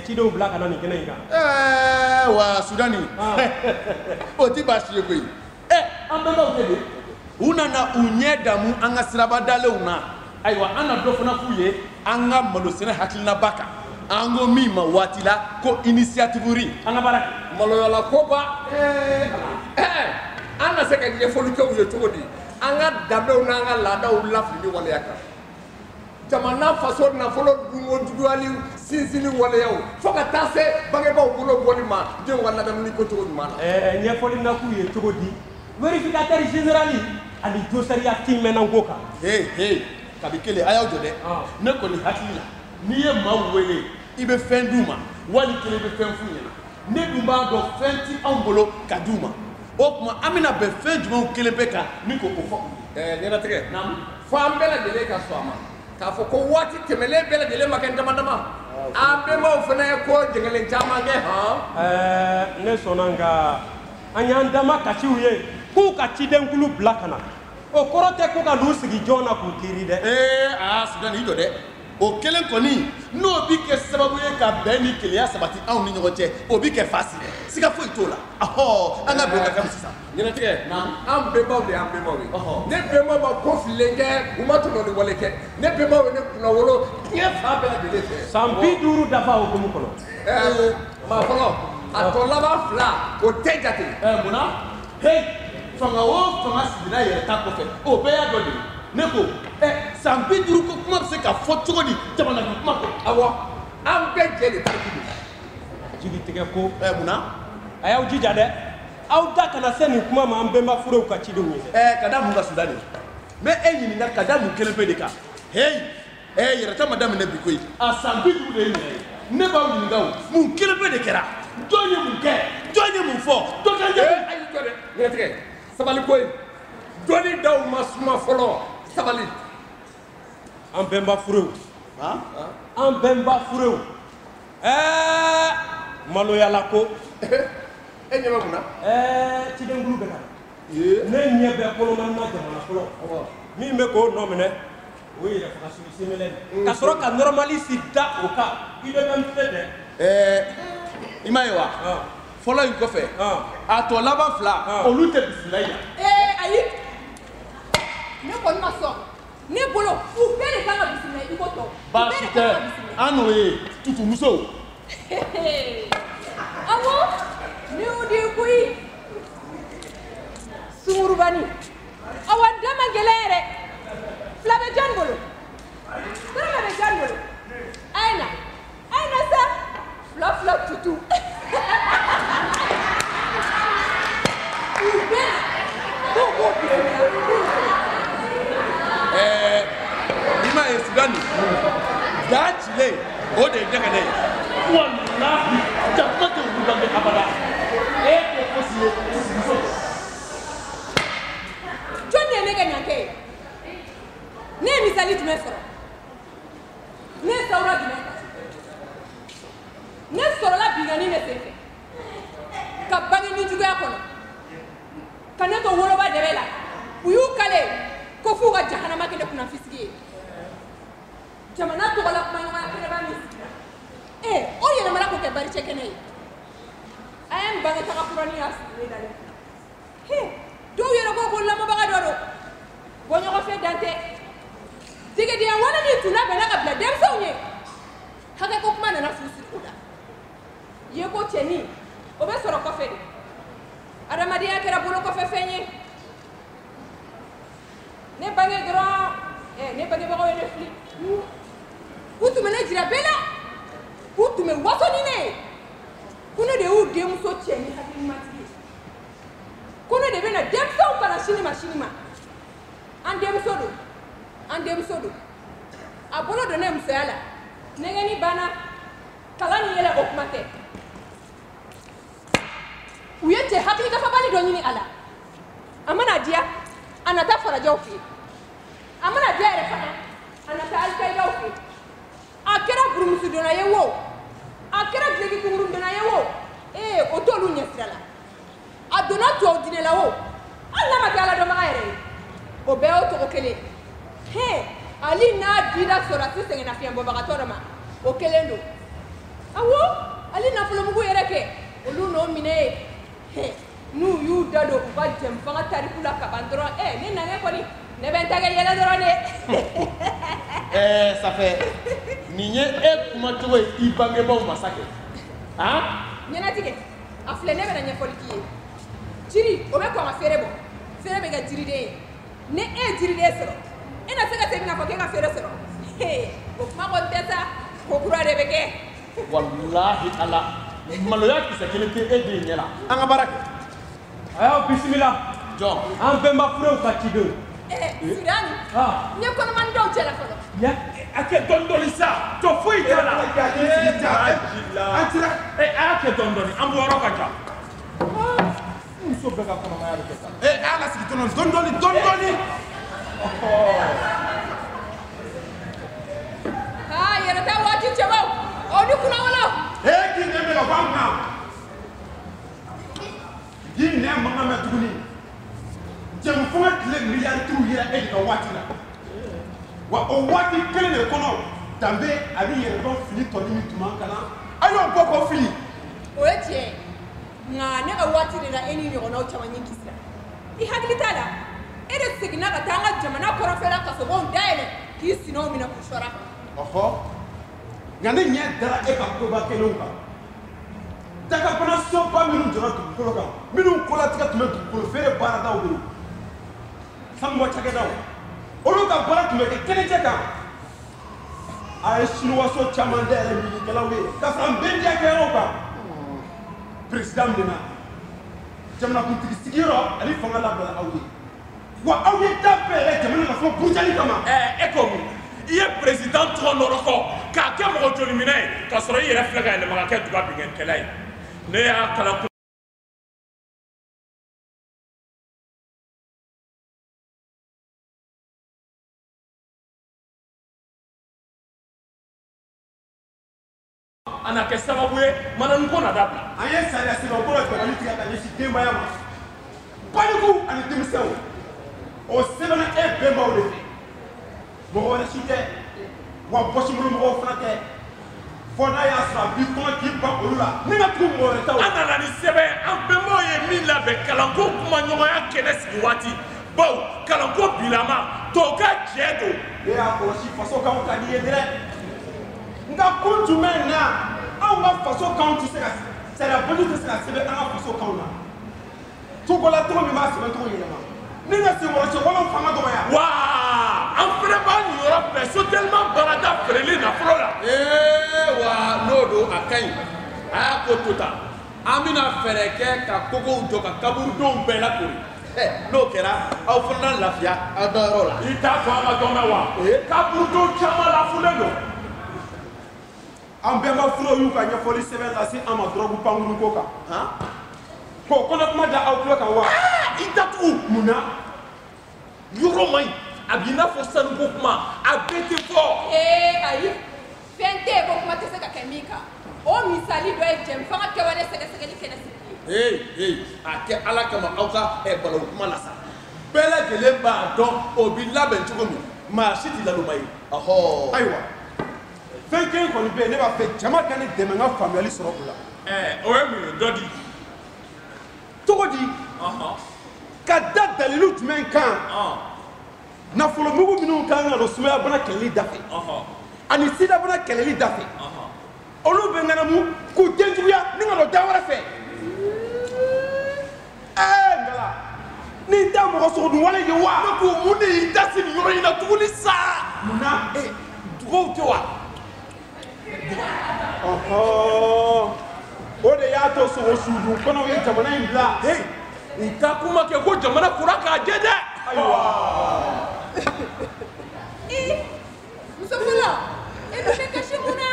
cidenw bila ka na nin kɛnɛ in kan wa Sudani o ti baasi ye koyi an bɛnbaw tɛ de u nana u ɲɛ damu an ka sirabadalenw na ayiwa an na dɔ fana f'u ye an ka malosɛnɛ hakilinaba kan an ko min ma waati la ko initiative an ka baara kɛ maloyala koba an na se ka ɲɛfɔli kɛ u ye cogo di an ka danbew n'an ka laadaw lafili waleya kan jamana faso nafolo dungojuguyali sinsinni waleyaw fo ka taa se bangebaaw bolo bɔli ma denw ka ladamuni ko cogo ɲuman na ɲɛfɔli na k'u ye cogo di vérificateur général ani josariya timmɛnna ko kan kabi kelen a y'aw jɔ dɛ ne kɔni hakili la n'i ye maaw wele i bɛ fɛn d'u ma wali kelen i bɛ fɛn f'u ɲɛna ne dun b'a dɔn fɛn ti anw bolo ka d'u ma o tuma an bɛna bɛn fɛn jumɛnw kelen bɛ kan min ko o fɔ u ye ɲɛnatigɛ fo an bɛɛ lajɛlen ka sɔn a ma k'a fɔ ko waati tɛmɛnen bɛɛ lajɛlen ma kɛ dama dama an bɛnbaw fana ye ko jɛngɛlen caman kɛ ne sɔnna nka an y'an dama kasiw ye k'u ka cidenkulu bila ka na o kɔrɔ tɛ ko ka n'u sigi jɔn na k'u kiiri dɛ Sudani i jɔ dɛ o kelen kɔni n'o bi kɛ sababu ye ka bɛn ni kelenya sabati anw ni ɲɔgɔn cɛ o bi kɛ fasi dɛ siga foyi t'o la an ka bɛn ka kan sisan ɲɛnatigɛ an bɛnbaw de y'an bɛnbaw ye ne bɛnbaw ma ko fililen kɛ u ma tɔnɔni wale kɛ ne bɛnbaw ye ne kunna wolo diɲɛ fan bɛɛ lajɛlen fɛ san 50 dafa hukumu kɔnɔ maa fɔlɔ a tɔ laban 2 o tɛ jate munna fanga o fanga sigira yɛrɛ ta kɔfɛ o bɛɛ y'a dɔ de ye ne ko san 50 ko kuma bɛ se ka fɔ cogo di jamanakan kuma kɔ awɔ an bɛɛ jɛ de ta kulu jigitigɛ ko munna a y'aw jija dɛ aw da kana se nin kuma ma an bɛnba furew ka cidenw ye dɛ ka da mun ka suda de mais e ɲininka ka da mun kelen pe de kan hey yɛrɛta ma daminɛ bi koyi a san 50 de ye nin ye ne b'aw ɲininka o mun kelen pe de kɛra jɔn ye mun kɛ jɔn ye mun fɔ dɔ ka ɲɛ ayi jɔ dɛ ɲɛtigɛ sabali ko ye dɔnni daw ma suma fɔlɔ sabali an bɛnba furew an bɛnba furew maloyala ko e ɲɛ bɛ mun na cidenkulu bɛ na ne ɲɛ bɛ kolonana jamana fɔlɔ min bɛ k'o nɔ minɛ o ye yɛrɛ faga sugu senmɛlɛ ka sɔrɔ ka normalisi da o kan i bɛ bɛ filɛ dɛ i m'a ye wa fɔlɔ in kɔfɛ a tɔ laban fila olu tɛ bisimila yan ayi ne kɔni ma sɔn ne bolo u bɛɛ de kan ka bisimila i ko tɔ baasi tɛ an n'o ye tutumusow awɔ ni o de ye koyi sungurubani awa da ma gɛlɛn yɛrɛ fila bɛ jɔn bolo dɔrɔmɛ bɛ jɔn bolo a ye na sa fila tutu u bɛɛ na k'o bisimila i m'a ye sudani daa cilen o de ye ɲɛgɛnɛ ye walahi jamana tɛ wuli bange abada e ko fosi ye sigiso jɔn de ye ne kɛ ɲan kɛ ye ne ye misali jumɛn sɔrɔ ne ye sawura jumɛn ta ne sɔrɔla bingani de senfɛ ka bange ni juguya kɔnɔ ka ne to woloba dɛbɛ la u y'u kale ko f'u ka jahanama kɛ ne kunna fisigi ye jamana tɔgɔla kumaɲɔgɔnya kɛnɛba min sigira o yɛlɛmana k'o kɛ baricɛ kɛnɛ ye a ye n bange taga kurani y'a sigilen dalen dɔw yɛrɛ ko lamɔbaga dɔ don bɔɲɔgɔnfɛ dan tɛ degedenya wale min tun labɛnna ka bila denmisɛnw ye hakɛ ko kuma nana f'u siri o la ye ko cɛnin o bɛ sɔrɔ kɔfɛ de adamadenya kɛra bolo kɔfɛ fɛn ye ne bange dɔrɔn ne bangebagaw ye ne fili u tun bɛ ne jira bɛɛ la k'u tun bɛ waso ni ne ye ko ne de y'u denmuso cɛ ni hakilimatigi ye ko ne de bɛna denmisɛnw kalan sini ma an denmuso don a bolo don ne musoya la nɛgɛni banna kalan ni yɛlɛ o kuma tɛ u ye cɛ hakilikafabali dɔ ɲini a la a mana diya a nata farajɛw fɛ yen a mana diya yɛrɛ fana a nata alikayidaw fɛ yen a kɛra burumusidonna ye wo a kɛra gilekikungurundonna ye wo o t'olu ɲɛsira la a donna tubabu diinɛ la wo hali n'a ma kɛ aladɔnbaga yɛrɛ ye o bɛɛ y'o cogo kelen ali n'a dira sɔrɔsi sɛgɛnnafiɲɛbɔbagatɔ dɔ ma o kelen don awɔ ali nafolomugu yɛrɛ kɛ olu n'o minɛ ye n'u y'u da don u ka jɛnfanga tariku la kaban dɔrɔn ne nankɛ kɔni ne bɛ n ta kɛ yɛlɛ dɔrɔn de safɛ nin ye e kumacogo ye i bangebaaw masakɛ ɲɛnatigɛ a filɛ ne bɛna ɲɛfɔli k'i ye jiri o bɛ kɔn ka feere bɔ feere bɛ kɛ jiriden ye ni e ye jiriden sɔrɔ e na se ka segin k'a fɔ k'e ka feere sɔrɔ o kuma kɔni tɛ sa ko kura de bɛ kɛ walahi ala maloya kisɛ kelen tɛ e den ɲɛ la an ka baara kɛ a y'aw bisimila jɔn an bɛnba furew ka cidenw sudani n ye kɔnɔmani dɔw cɛ la fɔlɔ a kɛ dɔɔni sa jɔ foyi t'a la a y'a kɛ dɔɔni an bɔyɔrɔ ka ca muso bɛɛ ka kɔnɔmaya bɛ kɛ sa a y'a la sigi dɔɔni yɛrɛ tɛ waati cɛbaw o ni kunnawolo k'i ɲɛ bɛ ka bɔ an kan k'i nɛ mankan mɛn tuguni jɛnfɔŋa tile miliyaritigiw yera e de ka waati la wa o waati kelen de kɔnɔ danbe a bɛ yɛrɛ dɔn fili tɔni min tun man kalan a y'o bɔ k'o fili o ye tiɲɛ nka ne ka waati de la e ni ɲɔgɔnnaw caman ɲɛ kisira i hakili t'a la e de seginna ka taa an ka jamana kɔrɔfɛla kasobɔnw dayɛlɛ k'i sinɛw minɛ k'u sɔrɔ a kan nka ne ɲɛ dara e ka koba kelenw kan dagabana soba minnu jɔra dugukolo kan minnu kolatigɛ tun bɛ dugukolo feere baaradaw bolo sanubɔ cakɛdaw olu ka baara tun bɛ kɛ kɛnɛjɛ kan a ye siniwaso caman dayɛlɛ minikɛlaw ye ka fara nbɛndiyakɛyɔrɔw kan peresidan min na jamanakuntigi sigiyɔrɔ ani fanga labila aw ye wa aw ye da bɛɛ yɛrɛ jamana nafolo burujali kama. e ko mun i ye président tɔgɔ nɔrɔ kɔ k'a kɛ mɔgɔ joli minɛ ye k'a sɔrɔ i yɛrɛ filɛ ka yɛlɛma ka kɛ duga binkɛkɛla ye ne y'a kalan a na kɛ sababu ye manani ko na dabila. an ye sariya sɛbɛn ko dɔ dabali tigɛ ka ɲɛsin denbaya ma balikuw ani denmisɛnw o sɛbɛnna e bɛnbaw de fɛ mɔgɔ wɛrɛ si tɛ wa bɔsibolo mɔgɔw fana tɛ fɔ n'a y'a sɔrɔ a b'i kɔnɔ k'i ban olu la ne ka tugu mɔgɔ wɛrɛ ta o. an nana ni sɛbɛn an bɛnbaw ye min labɛn kalanko kumaɲɔgɔnya kɛnɛ sigi waati bawo kalanko bilama tɔw ka jɛ don. ne y'a kɔlɔsi faso kanw ka di ye dɛrɛ nka kun jumɛn na anw ka faso kanw tɛ se ka sariya baji tɛ se ka sɛbɛn an ka faso kanw na cogola tɔgɔ min b'a sɛbɛn tɔgɔ yɛlɛma ni ka senkɔrɔ cɛ walaw fanga dɔgɔya. wa an fɛnɛ b'a niyɔrɔ bɛɛ sotelima baarada feereli nafolo la. wa n'o don a ka ɲi a y'a ko to tan an bɛna fɛɛrɛ kɛ ka kogow jɔ ka kaburudenw bɛɛ lakori n'o kɛra aw fana lafiya aw dayɔrɔ la. i t'a fɔ an ka dɔn mɛn wa kaburudenw caman lafulen don. an bɛnba fulaw y'u ka ɲɛfɔli sɛbɛn lase an ma dɔrɔgu pankuru ko kan ko kɔnɔ kuma da aw tulo kan wa. i datugu mun na yɔrɔ man ɲi a b'i n'a fɔ sanuko kuma a bɛɛ tɛ fɔ. ayi fɛn tɛ yen ko kuma tɛ se ka kɛ min kan o misali dɔ ye jɛnfanga kɛwale sɛgɛsɛgɛli kɛnɛ sigi. a kɛ ala kama aw ka balo kuma la sa bɛɛ lajɛlen b'a dɔn o bɛ labɛn cogo min maa si tɛ laloma ye. ayiwa fɛn kelen kɔni bɛ yen ne b'a fɛ jama ka ne dɛmɛ n ka faamuyali sɔrɔ o la. o ye mun ye dɔ di. cogo di. ka da dalilu jumɛn kan. nafolo mugu minnu kan ka don sumaya bana kɛlɛli da fɛ. ani sida bana kɛlɛli da fɛ. olu bɛ ŋanamu k'u den juguya ni ka don da wɛrɛ fɛ. ngala nin tɛ mɔgɔ sɔgɔdun wale ye wa. ne ko mun de y'i da si nin yɔrɔ in na tuguni sa. mun na. dugawu tɛ wa. o de y'a to sogo sujun kɔnɔw ye jamana in bila. u ka kuma kɛ ko jamana kura k'a jɛ dɛ. ayiwa. muso fɔlɔ e dun bɛ kasi mun na.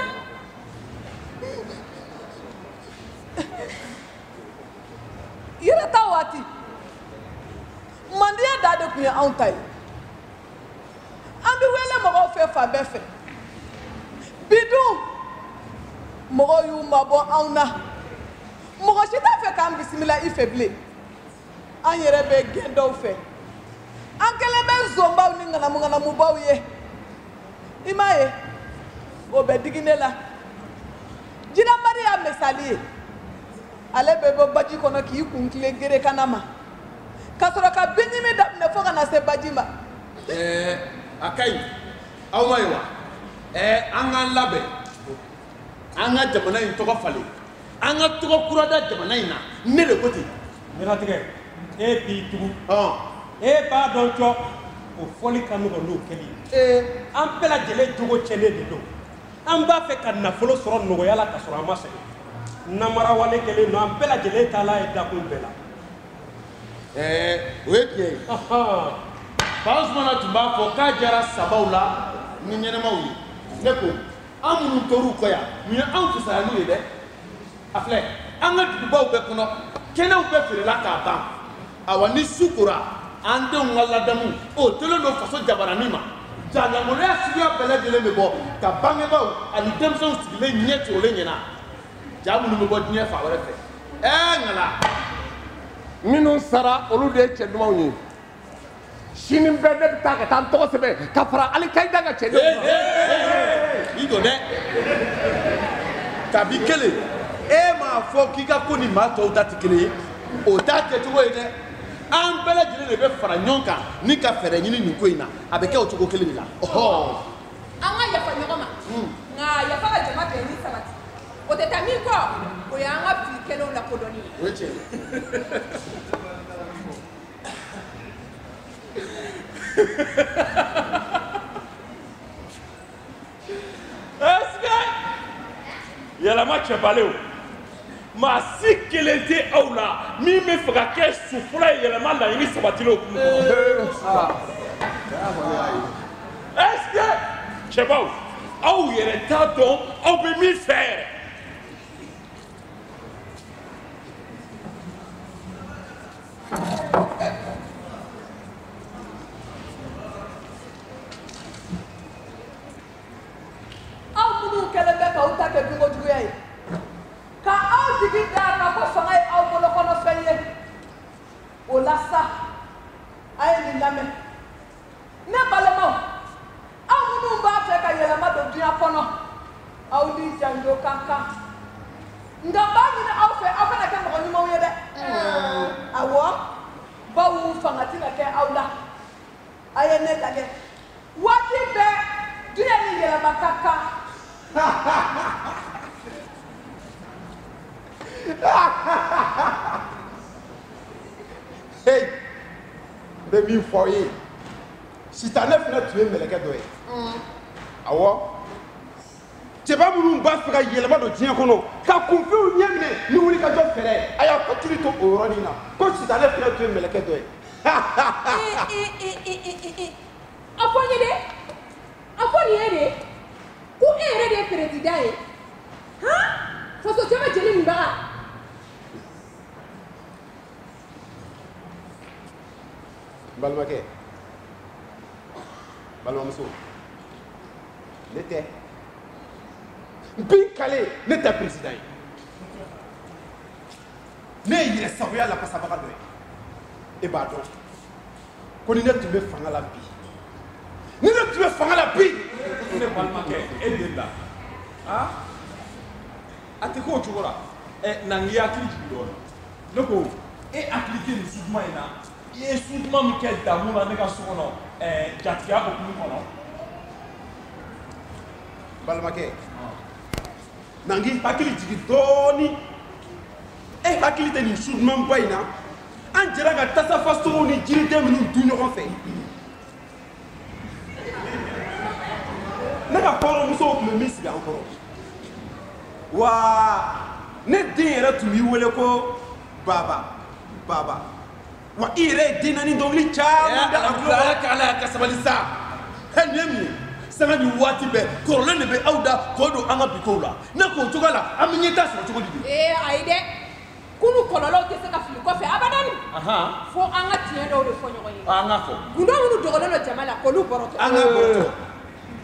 yɛrɛ ta waati mandenya da de tun ye anw ta ye an bɛ wele mɔgɔw fɛ fan bɛɛ fɛ bi dun mɔgɔw y'u mabɔ anw na mɔgɔ si t'a fɛ k'an bisimila i fɛ bilen an yɛrɛ bɛ gɛn dɔw fɛ an kɛlen bɛ zonbaw ni ŋanamuŋanamubaw ye i m'a ye o bɛ digi ne la jinɛmari y'a misali ye ale bɛ bɔ baji kɔnɔ k'i kun tilen gerekana ma ka sɔrɔ ka biɲimi daminɛ fo ka na se baji ma. a ka ɲi aw ma ye wa an k'an labɛn an ka jamana in tɔgɔ falen an ka tɔgɔ kura da jamana in na ne de ko ten. ɲɛnatigɛ e b'i tugu e b'a dɔn cɔ o fɔli ka nɔgɔn n'o kɛli ye an bɛɛ lajɛlen jogo cɛlen de don an b'a fɛ ka nafolo sɔrɔ nɔgɔya la ka sɔrɔ an ma sɛgɛn namarawale kɛlen don an bɛɛ lajɛlen taala ye dakun bɛɛ la. o ye tiɲɛ ye. fa Usumana tun b'a fɔ k'a jara sabaw la ni ɲɛnɛmaw ye ne ko an minnu tor'u kɔ yan nin ye anw fisaya n'u ye dɛ a filɛ an ka dugubaw bɛɛ kɔnɔ kɛnɛw bɛɛ feerela k'a ban awa ni su kora an denw ka ladamu o tolen don faso jabaranin ma janɲamɔlɔya suguya bɛɛ lajɛlen bɛ bɔ ka bangebaaw ani denmisɛnw sigilen ɲɛ cogolen ɲɛna ja minnu bɛ bɔ diɲɛ fan wɛrɛ fɛ ŋala minnu sara olu de ye cɛ dumanw ye sini bɛɛ ne bɛ taa ka taa n tɔgɔ sɛbɛn ka fara alikayida ka cɛ dumanw kan. i jɔ dɛ kabi kelen e m'a fɔ k'i ka ko ni maa tɔw ta tɛ kelen ye o t'a kɛcogo ye dɛ an bɛɛ lajɛlen de bɛ fara ɲɔgɔn kan ni ka fɛɛrɛ ɲini nin ko in na a bɛ kɛ o cogo kelen de la. an ka yafa ɲɔgɔn ma nka yafa ka jama bɛn ni sabati o tɛ taa min kɔ o y'an ka fili kɛlenw lakodɔnni ye. o ye tiɲɛ ye. yɛlɛma cɛbalen o maa si kelen tɛ aw la min bɛ fɛ ka kɛ su fɔlɔ ye yɛlɛma laɲini sabatilen o kun est-ce que cɛbaw aw yɛrɛ t'a dɔn aw bɛ min fɛ yɛrɛ aw minnu kɛlen bɛ k'aw ta kɛ dunkojuguya ye ka aw jigi da ka ko fanga ye aw bolo kɔnɔfɛn ye o la sa a ye nin lamɛn ne balimaw aw minnu b'a fɛ ka yɛlɛma don diɲɛ kɔnɔ aw ni janjo ka kan nka b'a ɲini aw fɛ aw kana kɛ mɔgɔ ɲumanw ye dɛ awɔ baw fanga tɛna kɛ aw la a ye ne lajɛ waati bɛɛ diɲɛ ni yɛlɛma ka kan. Hey, bɛ min fɔ aw ye sitanɛ fana tun ye mɛlɛkɛ dɔ ye awɔ cɛba minnu b'a fɛ ka yɛlɛma don diɲɛ kɔnɔ ka kunfɛnw ɲɛ minɛ ni wulikajɔ fɛrɛ a y'a hakili to o yɔrɔnin na ko sitanɛ fana tun ye mɛlɛkɛ dɔ ye. a fɔ n ye dɛ a fɔ nin ye de ko e yɛrɛ de ye perezida ye han faso caman jeli nin baga. balimakɛ balimamuso ne tɛ bin kale ne tɛ perezida ye ne ye yɛrɛ sagoya lafasabaga dɔ ye e b'a dɔn ko ni ne tun bɛ fanga la bi ni ne tun bɛ fanga la bi. ne balimakɛ e de la ah a tɛ k'o cogo la na n k'i hakili jigin dɔɔnin ne ko e hakili tɛ nin suduma in na i ye suduma min kɛ damu na ne ka so kɔnɔ jatigiya hokumu kɔnɔ. balimakɛ na n k'i hakili jigin dɔɔnin e hakili tɛ nin sudumanba in na an jɛra ka tasafasogow ni jiriden minnu dun ɲɔgɔn fɛ ne ka kɔrɔmusow tun bɛ min sigi an kɔrɔ wa ne den yɛrɛ tun b'i wele ko baba baba wa i yɛrɛ ye den naani dɔnkili caman da a tulo ala ka ala ka sabali sa nin ye mun ye sanga ni waati bɛɛ kɔrɔlen de bɛ aw da k'o don an ka bikow la ne k'o cogo la an bɛ ɲɛta sɔrɔ cogo di. ayi dɛ kunu kɔlɔlɔw tɛ se ka fili kɔfɛ abadani fo an ka tiɲɛ dɔw de fɔ ɲɔgɔn ye an ka fɔ gundo minnu dogolen don jama la k'olu bɔrɔtɔ an ka bɔrɔtɔ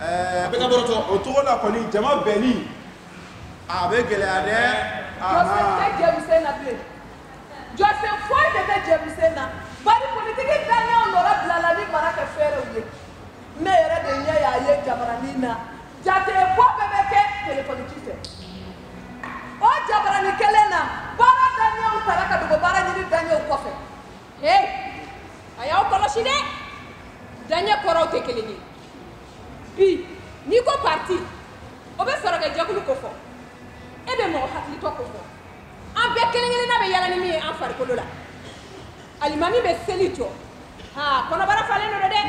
a bɛ ka bɔrɔtɔ o cogo la kɔni jama bɛnni a bɛ gɛlɛya dɛ. jɔsen tɛ jɛmusen na bilen jɔsen foyi de tɛ jɛmusen na bari politiki daɲɛw nɔrɔ bilala ni mara kɛ fɛɛrɛw ye ne yɛrɛ de ɲɛ y'a ye jabaranin na jate bɔ bɛɛ bɛ kɛ telefɔni ci fɛ o jabaranin kelen na baara daɲɛw tara ka dogo baara ɲini daɲɛw kɔfɛ. hey a y'aw kɔlɔsi dɛ daɲɛ kɔrɔw tɛ kelen ye bi n'i ko parti o bɛ sɔrɔ kɛ jɛkulu ko fɔ e bɛ mɔgɔ hakilitɔ ko fɔ an bɛɛ kelen-kelenna bɛ yala ni min ye an farikolo la alimami bɛ seli jɔ kɔnɔbara falen do dɛ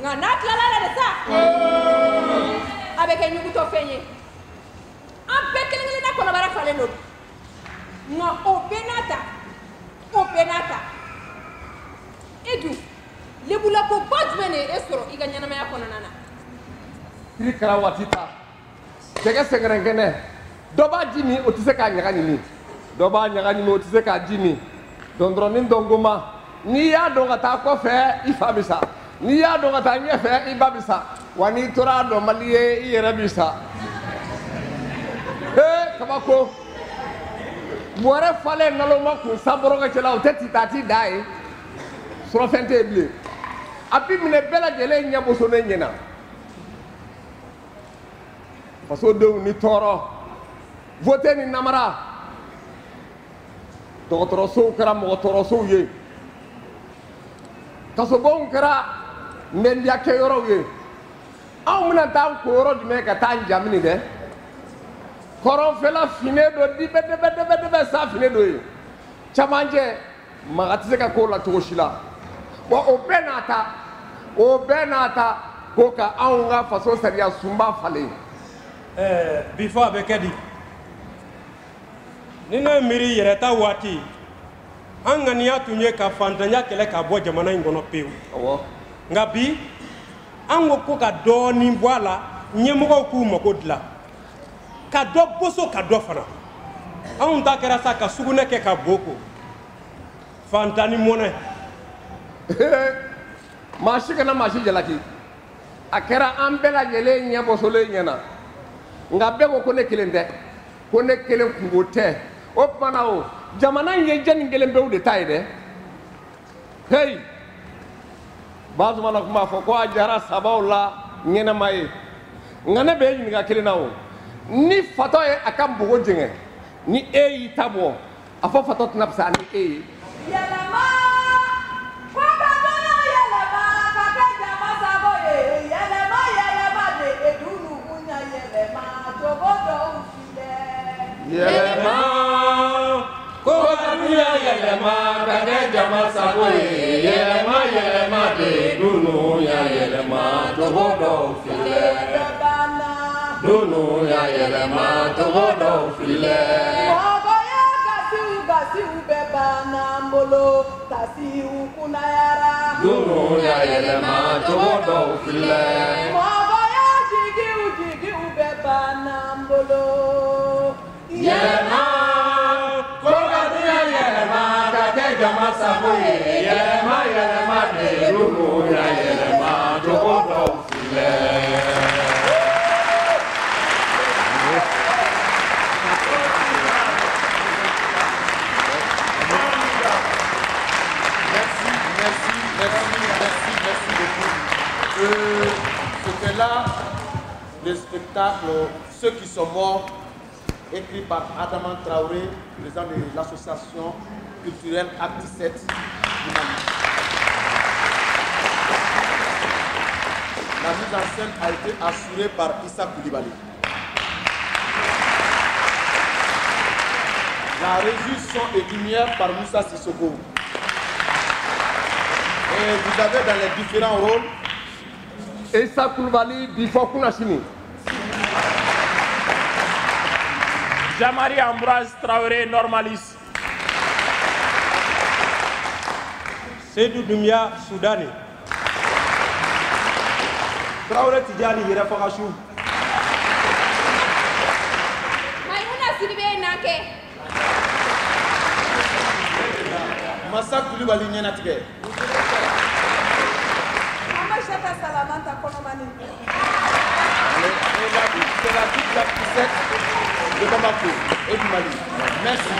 nka n'a tilala la de sa a bɛ kɛ ɲugutɔ fɛn ye an bɛɛ kelen-kelenna kɔnɔbara falen do nka o bɛɛ n'a ta e dun lebulakoba jumɛn de ye e sɔrɔ i ka ɲɛnamaya kɔnɔna na. kiri kɛra waati ta cɛkɛ sɛgɛrɛnkɛnɛ dɔ b'a ji min o tɛ se k'a ɲaga ɲimi dɔ b'a ɲaga ɲimi o tɛ se k'a ji min dɔndɔrɔnin dɔngoma n'i y'a dɔn ka taa kɔfɛ i fa bɛ sa n'i y'a dɔn ka taa ɲɛfɛ i ba bɛ sa wa n'i tora a dɔn mali ye i yɛrɛ bɛ sa kabako bɔrɛ falen naloma kun sanbɔrɔkɛcɛla o tɛ titati da ye surɔfɛn tɛ yen bilen a bɛ minɛ bɛɛ lajɛlen ɲɛ bosonnen ɲɛna fasodenw ni tɔɔrɔ vote ni namara dɔgɔtɔrɔsow kɛra mɔgɔ tɔɔrɔsow ye kasobonw kɛra nbɛndiyakɛyɔrɔw ye anw bɛna taa ko yɔrɔ jumɛn ka taa njamini dɛ kɔrɔnfɛla finen do dibɛdɛbɛdɛbɛ sa finen do ye camancɛ maga tɛ se ka k'o la cogo si la wa o bɛɛ n'a ta ko ka anw ka faso sariya sunba falen bi fɔ a bɛ kɛ di ni ne miiri yɛrɛta waati an ŋaniya tun ye ka fantanya kɛlɛ ka bɔ jamana in kɔnɔ pewu nka bi an ko ka dɔɔnin bɔ a la ɲɛmɔgɔw k'u mago dilan ka dɔ boso ka dɔ fana anw ta kɛra sa ka sugunɛ kɛ ka bo ko fantan ni mɔnɛ maa si kana maa si jalaki a kɛra an bɛɛ lajɛlen ɲɛbɔsolen ɲɛna nka bɛɛ ko ne kelen tɛ ko ne kelen kungo tɛ o tuma na o jamana in ye jɛni kelen bɛɛ de ta ye dɛ heyi Bazumana kuma fɔ ko a jara sabaw la ɲɛnama ye nka ne bɛ ɲininka kelen na o ni fatɔ ye a ka npogo jɛngɛ ni e y'i ta bɔ a fɔ fatɔ tɛna fisaya ni e ye. Yɛlɛma ko ka dɔnniya yɛlɛma ka kɛ jama sago ye yɛlɛma yɛlɛma de edunukunya yɛlɛma jogo dɔw filɛ. Yɛlɛma ko ka dɔnniya yɛlɛma ka kɛ jama sago ye yɛlɛma yɛlɛma de edunukunya yɛlɛma jogo dɔw filɛ. Dunuya yɛlɛma jogo dɔw filɛ. Mɔgɔya gasiw bɛ banna n bolo tasiw kunnayara. Dunuya yɛlɛma jogo dɔw filɛ. Mɔgɔya jigiw bɛ banna n bolo. Yɛlɛma ko ka dunuya yɛlɛma ka kɛ jama sago ye yɛlɛma yɛlɛma de dunuya yɛlɛma jogo dɔw filɛ. C'était là le spectacle Ceux qui sont morts, écrit par Adama Traoré, président de l'association culturelle Acte 7 du Mali. La mise en scène a été assurée par Issa Koulibaly. La régie son et lumière par Moussa Sissoko. Et vous avez dans les différents rôles Issa Koulibaly Bifo Kounachini. Jamari Ambroise Traoré normaliste. Seydou Doumbia Soudani. Traoré Tidjani Hirafakachou. Maïmouna Sidibé Nanké. Massa Koulibaly Nyenatige. Amachata Salamanta Konomani. C'est la toute la poussette de Bamako et du Mali. Merci.